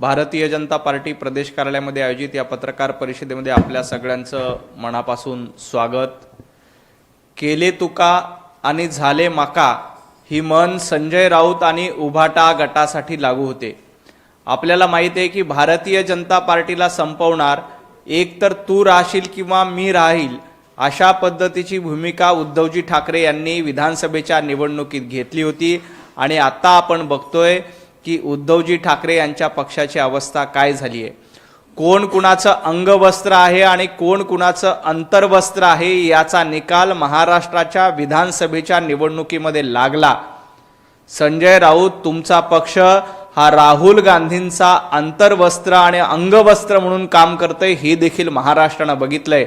Bharatiya Janata party प्रदेश कार्यालयामध्ये आयोजित या पत्रकार परिषदेमध्ये आपल्या सगळ्यांचं मनापासून स्वागत। केले तुका आणि झाले माका ही मन संजय राऊत आणि उभाटा गटासाठी लागू होते। आपल्याला माहिती आहे की भारतीय जनता पार्टीला संपवणार एक तर तू राहशील किंवा मी राहील अशा पद्धतीची भूमिका उद्धवजी ठाकरे यांनी विधानसभेच्या निवडणुकीत घेतली होती। आणि आता आपण बघतोय की उद्धवजी ठाकरे यांच्या पक्षाची अवस्था काय झाली आहे। कोण कुणाचं अंगवस्त्र आहे आणि कोण कुणाचं अंतर्वस्त्र आहे याचा निकाल महाराष्ट्राच्या विधानसभेच्या निवडणुकीमध्ये लागला। संजय राऊत तुमचा पक्ष हा राहुल गांधींचा अंतर्वस्त्र आणि अंगवस्त्र म्हणून काम करतंय हे देखील महाराष्ट्रानं बघितलंय।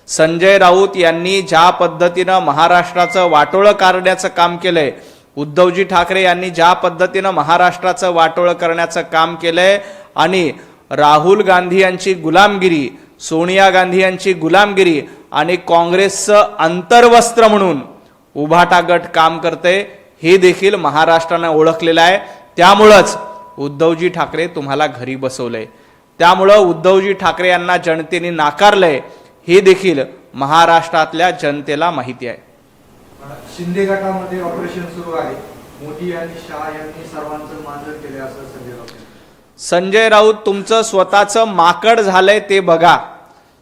संजय राऊत यांनी ज्या पद्धतीनं महाराष्ट्राचं वाटोळं करण्याचं काम केलंय, उद्धवजी ठाकरे यांनी ज्या पद्धतीनं महाराष्ट्राचं वाटोळं करण्याचं काम केलंय आणि राहुल गांधी यांची गुलामगिरी, सोनिया गांधी यांची गुलामगिरी आणि काँग्रेसचं अंतर्वस्त्र म्हणून उभाटा गट काम करते हे देखील महाराष्ट्रानं ओळखलेलं आहे। त्यामुळेच उद्धवजी ठाकरे तुम्हाला घरी बसवलंय, त्यामुळे उद्धवजी ठाकरे यांना जनतेने नाकारलंय हे देखील महाराष्ट्रातल्या जनतेला माहिती आहे। शिंदे गटामध्ये ऑपरेशन सुरू आहे। मोदी आणि शाह यांनी सर्वांचं मांजर केले असं संजय राऊत। संजय राऊत तुमचं स्वतःचं माकड झालंय ते बघा।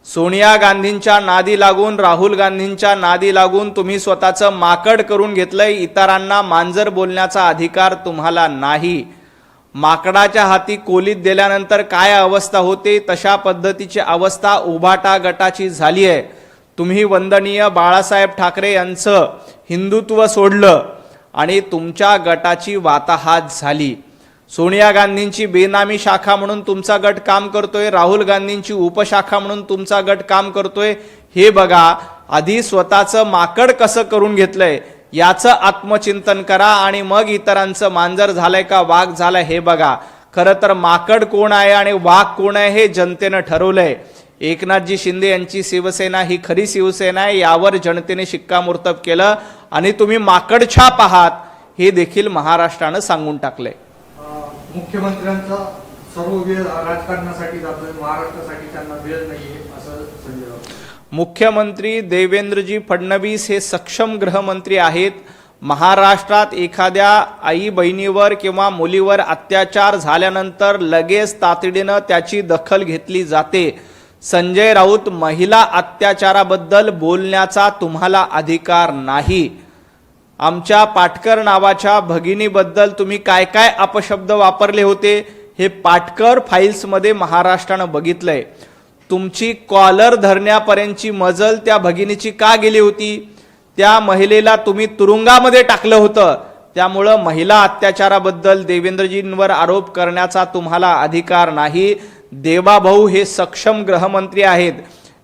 सोनिया गांधींच्या नादी लागून, राहुल गांधींच्या नादी लागून तुम्ही स्वतःचं माकड करून घेतलंय। इतरांना मांजर बोलण्याचा अधिकार तुम्हाला नाही। माकडाच्या हाती कोलीत दिल्यानंतर काय अवस्था होते तशा पद्धतीची अवस्था उभाटा गटाची झाली आहे। तुम्ही वंदनीय बाळासाहेब ठाकरे यांचं हिंदुत्व सोडलं आणि तुमच्या गटाची वाताहात झाली। सोनिया गांधींची बेनामी शाखा म्हणून तुमचा गट काम करतोय, राहुल गांधींची उपशाखा म्हणून तुमचा गट काम करतोय। हे बघा, आधी स्वतःचं माकड कसं करून घेतलंय याचं आत्मचिंतन करा आणि मग इतरांचं मांजर झालंय का वाघ झालाय हे बघा। खरं तर माकड कोण आहे आणि वाघ कोण आहे हे जनतेनं ठरवलंय। एकनाथजी शिंदे यांची शिवसेना ही खरी शिवसेना आहे यावर जनतेने शिक्कामोर्तब केलं आणि तुम्ही माकडछाप आहात हे देखील महाराष्ट्रानं सांगून टाकलंय। मुख्यमंत्र्यांचा सर्व वेळ राजकारणासाठी जातोय, महाराष्ट्रासाठी त्यांना वेळ नाहीये असं संजय राऊत। मुख्यमंत्री देवेंद्रजी फडणवीस हे सक्षम गृहमंत्री आहेत। महाराष्ट्रात एखाद्या आई बहिणीवर किंवा मुलीवर अत्याचार झाल्यानंतर लगेच तातडीनं त्याची दखल घेतली जाते। संजय राऊत, महिला अत्याचाराबद्दल बोलण्याचा तुम्हाला अधिकार नाही। आमच्या पाटकर नावाच्या भगिनीबद्दल तुम्ही काय काय अपशब्द वापरले होते हे पाटकर फाईल्समध्ये महाराष्ट्रानं बघितलंय। तुमची कॉलर धरण्यापर्यंतची मजल त्या भगिनीची का गेली होती? त्या महिलेला तुम्ही तुरुंगामध्ये टाकलं होतं। त्यामुळं महिला अत्याचाराबद्दल देवेंद्रजींवर आरोप करण्याचा तुम्हाला अधिकार नाही। देवाभाऊ हे सक्षम गृहमंत्री आहेत।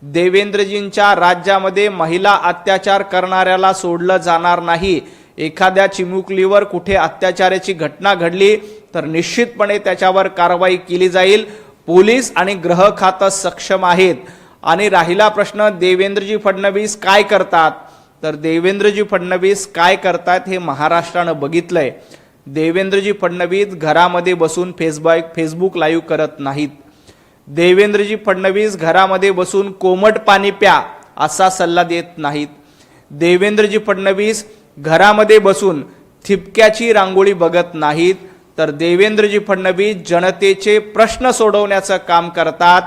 देवेंद्रजींच्या राज्यामध्ये महिला अत्याचार करणाऱ्याला सोडलं जाणार नाही। एखाद्या चिमुकलीवर कुठे अत्याचाराची घटना घडली तर निश्चितपणे त्याच्यावर कारवाई केली जाईल। पोलीस आणि गृह खातं सक्षम आहेत। आणि राहिला प्रश्न देवेंद्रजी फडणवीस काय करतात, तर देवेंद्रजी फडणवीस काय करतात हे महाराष्ट्रानं बघितलंय। देवेंद्रजी फडणवीस घरामध्ये बसून फेसबुक लाईव्ह करत नाहीत। देवेंद्रजी फडणवीस घरामध्ये बसून कोमट पाणी प्या असा सल्ला देत नाहीत। देवेंद्रजी फडणवीस घरामध्ये बसून ठिपक्याची रांगोळी बघत नाहीत, तर देवेंद्रजी फडणवीस जनतेचे प्रश्न सोडवण्याचं काम करतात।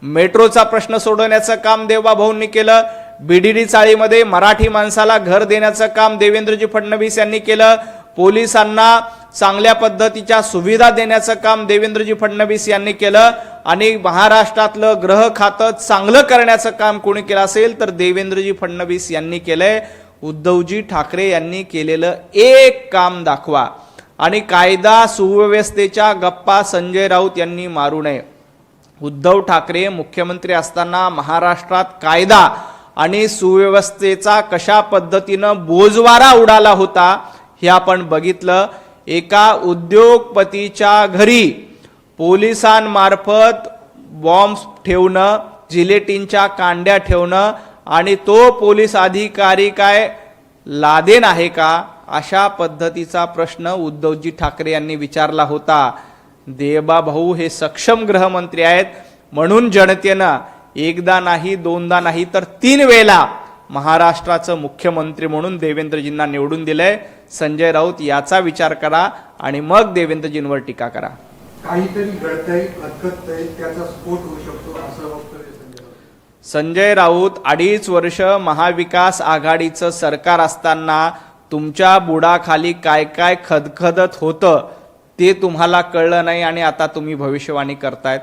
मेट्रोचा प्रश्न सोडवण्याचं काम देवाभाऊंनी केलं। बीडीडी चाळीमध्ये मराठी माणसाला घर देण्याचं काम देवेंद्रजी फडणवीस यांनी केलं। पोलिसांना चांगल्या पद्धतीच्या सुविधा देण्याचं काम देवेंद्रजी फडणवीस यांनी केलं। आणि महाराष्ट्रातलं गृह खातं चांगलं करण्याचं काम कोणी केलं असेल तर देवेंद्रजी फडणवीस यांनी केलंय। उद्धवजी ठाकरे यांनी केलेलं एक काम दाखवा आणि कायदा सुव्यवस्थेच्या गप्पा संजय राऊत यांनी मारू नये। उद्धव ठाकरे मुख्यमंत्री असताना महाराष्ट्रात कायदा आणि सुव्यवस्थेचा कशा पद्धतीनं बोजवारा उडाला होता हे आपण बघितलं। एका उद्योगपतीच्या घरी पोलिसांमार्फत बॉम्ब ठेवणं, जिलेटिनच्या कांड्या ठेवणं आणि तो पोलीस अधिकारी काय लादेन आहे का अशा पद्धतीचा प्रश्न उद्धवजी ठाकरे यांनी विचारला होता। देबा भाऊ हे सक्षम गृहमंत्री आहेत, म्हणून जनतेनं एकदा नाही दोनदा नाही तर 3 वेळेला महाराष्ट्राचं मुख्यमंत्री म्हणून देवेंद्रजींना निवडून दिलंय. संजय राऊत याचा विचार करा आणि मग देवेंद्रजींवर टीका करा. काहीतरी घडतंय, खतखततंय, त्याचा स्फोट होऊ शकतो असं वक्तव्य संजय राऊत. संजय राऊत 2.5 वर्ष महाविकास आघाडीचं सरकार असताना तुमच्या बुडाखाली काय काय खदखदत होतं ते तुम्हाला कळलं नाही आणि आता तुम्ही भविष्यवाणी करतायत.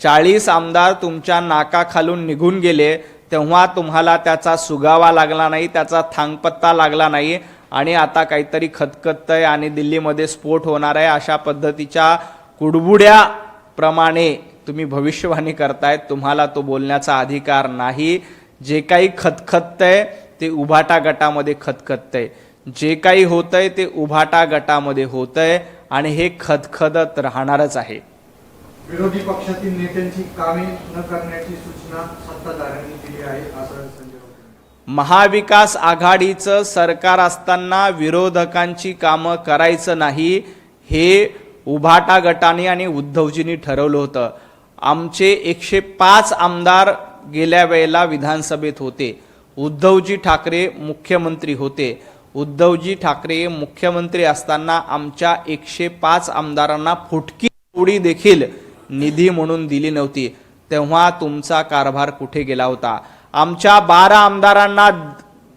40 आमदार तुमच्या नाकाखालून निघून गेले तेव्हा तुम्हाला त्याचा सुगावा लागला नाही, त्याचा थांगपत्ता लागला नाही आणि आता काहीतरी खतखततंय आणि दिल्लीमध्ये स्फोट होणार आहे अशा पद्धतीच्या कुडबुड्याप्रमाणे तुम्ही भविष्यवाणी करतायत. तुम्हाला तो बोलण्याचा अधिकार नाही. जे काही खतखततंय ते उभाटा गटामध्ये खतखततंय, जे काही होतंय ते उभाटा गटामध्ये होतंय आणि हे खदखदत राहणारच आहे. विरोधी पक्षातील नेत्यांची कामे न करण्याची सूचना सत्ताधाऱ्यांनी दिली आहे असं संजय राऊत. महाविकास आघाडीचं सरकार असताना विरोधकांची कामं करायचं नाही हे उभाटा गटाने आणि उद्धवजींनी ठरवलं होतं. आमचे 105 आमदार गेल्या वेळेला विधानसभेत होते. उद्धवजी ठाकरे मुख्यमंत्री होते. उद्धवजी ठाकरे मुख्यमंत्री असताना आमच्या 105 आमदारांना फुटकी उडी देखील निधी म्हणून दिली नव्हती. तेव्हा तुमचा कारभार कुठे गेला होता? आमच्या 12 आमदारांना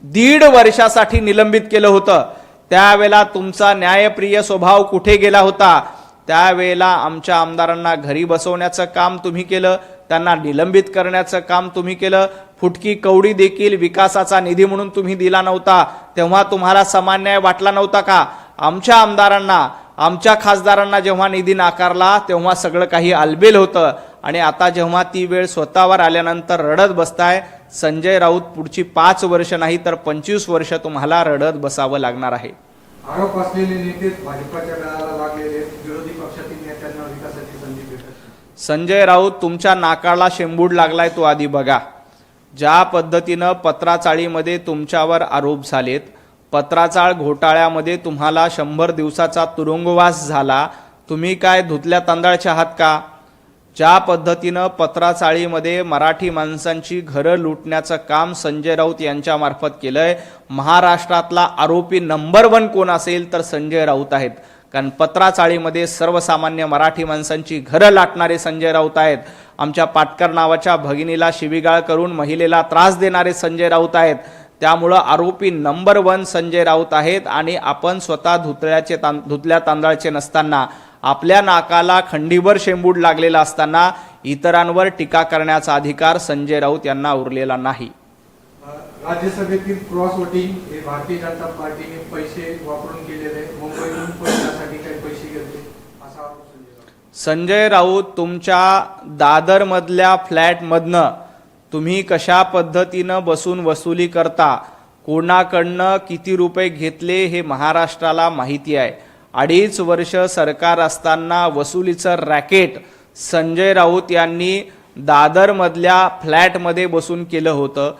1.5 वर्षासाठी निलंबित केलं होतं. त्यावेळेला तुमचा न्यायप्रिय स्वभाव कुठे गेला होता? त्यावेळेला आमच्या आमदारांना घरी बसवण्याचं काम तुम्ही केलं, त्यांना निलंबित करण्याचं काम तुम्ही केलं. फुटकी कवडी देखील विकासाचा निधी म्हणून तुम्ही दिला नव्हता. तेव्हा तुम्हाला समान न्याय वाटला नव्हता का? आमच्या आमदारांना, आमच्या खासदारांना जेव्हा निधी नाकारला तेव्हा सगळं काही अलबेल होतं आणि आता जेव्हा ती वेळ स्वतःवर आल्यानंतर रडत बसताय. संजय राऊत पुढची 5 वर्ष नाही तर 25 वर्ष तुम्हाला रडत बसावं लागणार आहे. आरोप असलेले नेतेच भाजपच्या गळाला लागलेले विरोधी पक्षातील नेत्यांना विकासाची संधी भेटत नाही. संजय राऊत तुमच्या नाकाला शेंबूड लागलाय तो आधी बघा. ज्या पद्धतीनं पत्राचाळीमध्ये तुमच्यावर आरोप झालेत, पत्राचाळ घोटाळ्यामध्ये तुम्हाला 100 दिवसाचा तुरुंगवास झाला, तुम्ही काय धुतल्या तांदळाचे आहात का? ज्या पद्धतीनं पत्राचाळीमध्ये मराठी माणसांची घरं लुटण्याचं काम संजय राऊत यांच्या मार्फत केलंय, महाराष्ट्रातला आरोपी नंबर 1 कोण असेल तर संजय राऊत आहेत. कारण पत्राचाळीमध्ये सर्वसामान्य मराठी माणसांची घरं लाटणारे संजय राऊत आहेत. आमच्या पाटकर नावाच्या भगिनीला शिवीगाळ करून महिलेला त्रास देणारे संजय राऊत आहेत. त्यामुळं आरोपी नंबर 1 संजय राऊत आहेत आणि आपण स्वतः धुतल्या तांदळाचे नसताना, आपल्या नाकाला खंडीभर शेंबूड लागलेला असताना इतरांवर टीका करण्याचा अधिकार संजय राऊत यांना उरलेला नाही. राज्यसभेतील क्रॉस वोटिंग हे भारतीय जनता पार्टीने पैसे वापरून केलेले, मुंबईतून पैशासाठी काही पैसे घेतले असा आरोप संजय राऊत. संजय राऊत तुमच्या दादर मधल्या फ्लॅटमधनं तुम्ही कशा पद्धतीनं बसून वसुली करता, कोणाकडनं किती रुपये घेतले हे महाराष्ट्राला माहिती आहे. 2.5 वर्ष सरकार असताना वसुलीचं रॅकेट संजय राऊत यांनी दादरमधल्या फ्लॅटमध्ये बसून केलं होतं.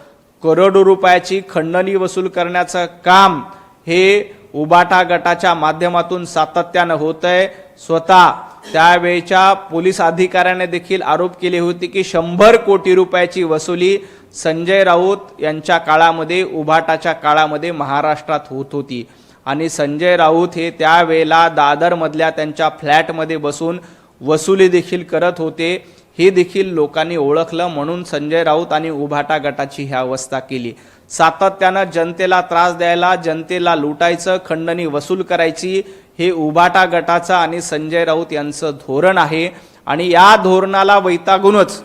करोडो रुपयाची खंडणी वसूल करण्याचं काम हे उबाटा गटाच्या माध्यमातून सातत्यानं होतंय. स्वतः त्यावेळच्या पोलीस अधिकाऱ्याने देखील आरोप केले होते की 100 कोटी रुपयाची वसुली संजय राऊत यांच्या काळामध्ये, उबाटाच्या काळामध्ये महाराष्ट्रात होत होती. आणि संजय राऊत हे त्यावेळेला दादरमधल्या त्यांच्या फ्लॅटमध्ये बसून वसुली देखील करत होते. हे देखील लोकांनी ओळखलं, म्हणून संजय राऊत आणि उभाटा गटाची ही अवस्था केली. सातत्यानं जनतेला त्रास द्यायला, जनतेला लुटायचं, खंडणी वसूल करायची, हे उभाटा गटाचं आणि संजय राऊत यांचं धोरण आहे. आणि या धोरणाला वैतागूनच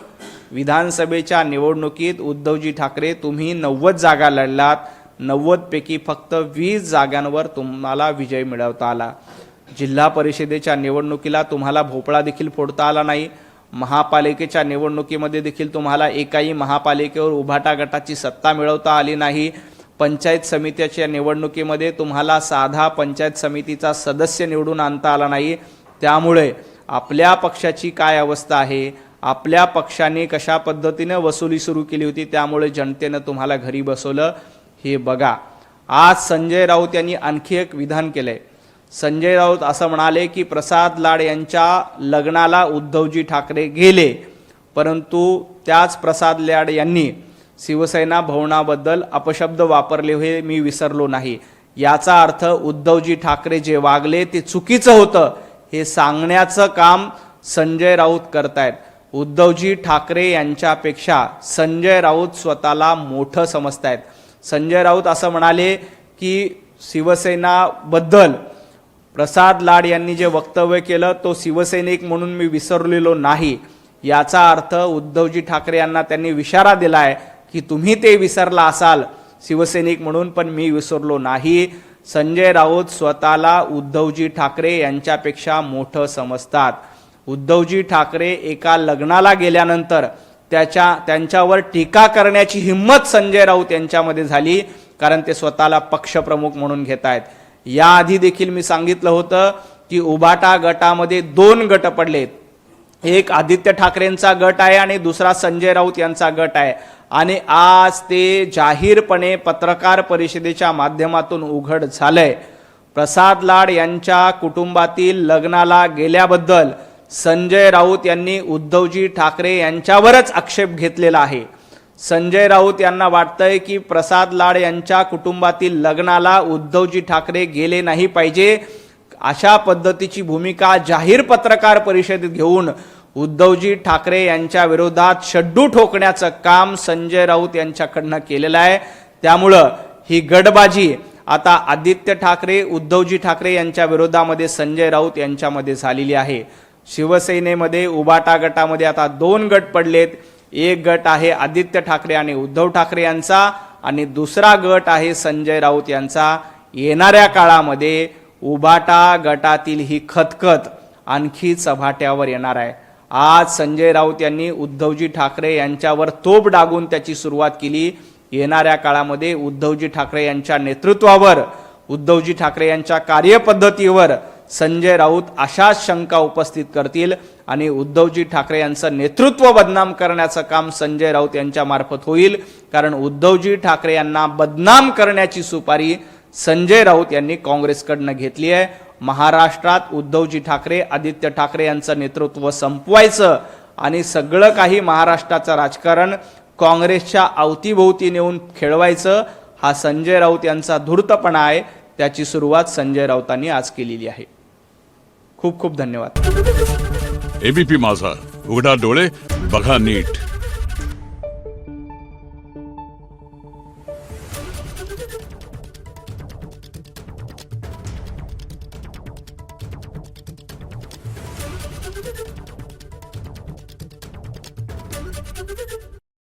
विधानसभेच्या निवडणुकीत उद्धवजी ठाकरे तुम्ही 90 जागा लढलात. 90 पैकी फक्त 20 जागांवर तुम्हाला विजय मिळवता आला. जिल्हा परिषदेच्या निवडणुकीला तुम्हाला भोपळा देखील फोडता आला नाही. महापालिकेच्या निवडणुकीमध्ये देखील तुम्हाला एकाही महापालिकेवर उभाटा गटाची सत्ता मिळवता आली नाही. पंचायत समितीच्या निवडणुकीमध्ये तुम्हाला साधा पंचायत समितीचा सदस्य निवडून आणता आला नाही. त्यामुळे आपल्या पक्षाची काय अवस्था आहे, आपल्या पक्षाने कशा पद्धतीने वसुली सुरू केली होती, त्यामुळे जनतेनं तुम्हाला घरी बसवलं हे बघा. आज संजय राऊत यांनी आणखी एक विधान केलंय. संजय राऊत असं म्हणाले की प्रसाद लाड यांच्या लग्नाला उद्धवजी ठाकरे गेले, परंतु त्याच प्रसाद लाड यांनी शिवसेना भवनाबद्दल अपशब्द वापरले हे मी विसरलो नाही. याचा अर्थ उद्धवजी ठाकरे जे वागले ते चुकीचं होतं हे सांगण्याचं काम संजय राऊत करतायत. उद्धवजी ठाकरे यांच्यापेक्षा संजय राऊत स्वतःला मोठं समजतायत. संजय राऊत असं म्हणाले की शिवसेनाबद्दल प्रसाद लाड यांनी जे वक्तव्य केलं तो शिवसैनिक म्हणून मी विसरलेलो नाही. याचा अर्थ उद्धवजी ठाकरे यांना त्यांनी इशारा दिलाय की तुम्ही ते विसरला असाल शिवसैनिक म्हणून, पण मी विसरलो नाही. संजय राऊत स्वतःला उद्धवजी ठाकरे यांच्यापेक्षा मोठं समजतात. उद्धवजी ठाकरे एका लग्नाला गेल्यानंतर त्यांच्यावर टीका करण्याची हिंमत संजय राऊत यांच्यामध्ये झाली, कारण ते स्वतःला पक्षप्रमुख म्हणून घेत आहेत. याआधी देखील मी सांगितलं होतं की उभाटा गटामध्ये 2 गट पडलेत. एक आदित्य ठाकरेंचा गट आहे आणि दुसरा संजय राऊत यांचा गट आहे. आणि आज ते जाहीरपणे पत्रकार परिषदेच्या माध्यमातून उघड झालंय. प्रसाद लाड यांच्या कुटुंबातील लग्नाला गेल्याबद्दल संजय राऊत यांनी उद्धवजी ठाकरे यांच्यावरच आक्षेप घेतलेला आहे. संजय राऊत यांना वाटतंय की प्रसाद लाड यांच्या कुटुंबातील लग्नाला उद्धवजी ठाकरे गेले नाही पाहिजे, अशा पद्धतीची भूमिका जाहीर पत्रकार परिषदेत घेऊन उद्धवजी ठाकरे यांच्या विरोधात शड्डू ठोकण्याचं काम संजय राऊत यांच्याकडनं केलेलं आहे. त्यामुळं ही गडबाजी आता आदित्य ठाकरे उद्धवजी ठाकरे यांच्या विरोधामध्ये संजय राऊत यांच्यामध्ये झालेली आहे. शिवसेनेमध्ये उभाटा गटामध्ये आता 2 गट पडलेत. एक गट आहे आदित्य ठाकरे आणि उद्धव ठाकरे यांचा आणि दुसरा गट आहे संजय राऊत यांचा. येणाऱ्या काळामध्ये उभाटा गटातील ही खतखत आणखी चव्हाट्यावर येणार आहे. आज संजय राऊत यांनी उद्धवजी ठाकरे यांच्यावर तोफ डागून त्याची सुरुवात केली. येणाऱ्या काळामध्ये उद्धवजी ठाकरे यांच्या नेतृत्वावर, उद्धवजी ठाकरे यांच्या कार्यपद्धतीवर संजय राऊत अशाच शंका उपस्थित करतील आणि उद्धवजी ठाकरे यांचं नेतृत्व बदनाम करण्याचं काम संजय राऊत यांच्या मार्फत होईल. कारण उद्धवजी ठाकरे यांना बदनाम करण्याची सुपारी संजय राऊत यांनी काँग्रेसकडनं घेतली आहे. महाराष्ट्रात उद्धवजी ठाकरे, आदित्य ठाकरे यांचं नेतृत्व संपवायचं आणि सगळं काही महाराष्ट्राचं राजकारण काँग्रेसच्या अवतीभोवती नेऊन खेळवायचं, हा संजय राऊत यांचा धूर्तपणा आहे. त्याची सुरुवात संजय राऊतांनी आज केलेली आहे. खूप खूप धन्यवाद. एबीपी माझा, उघडा डोळे बघा नीट.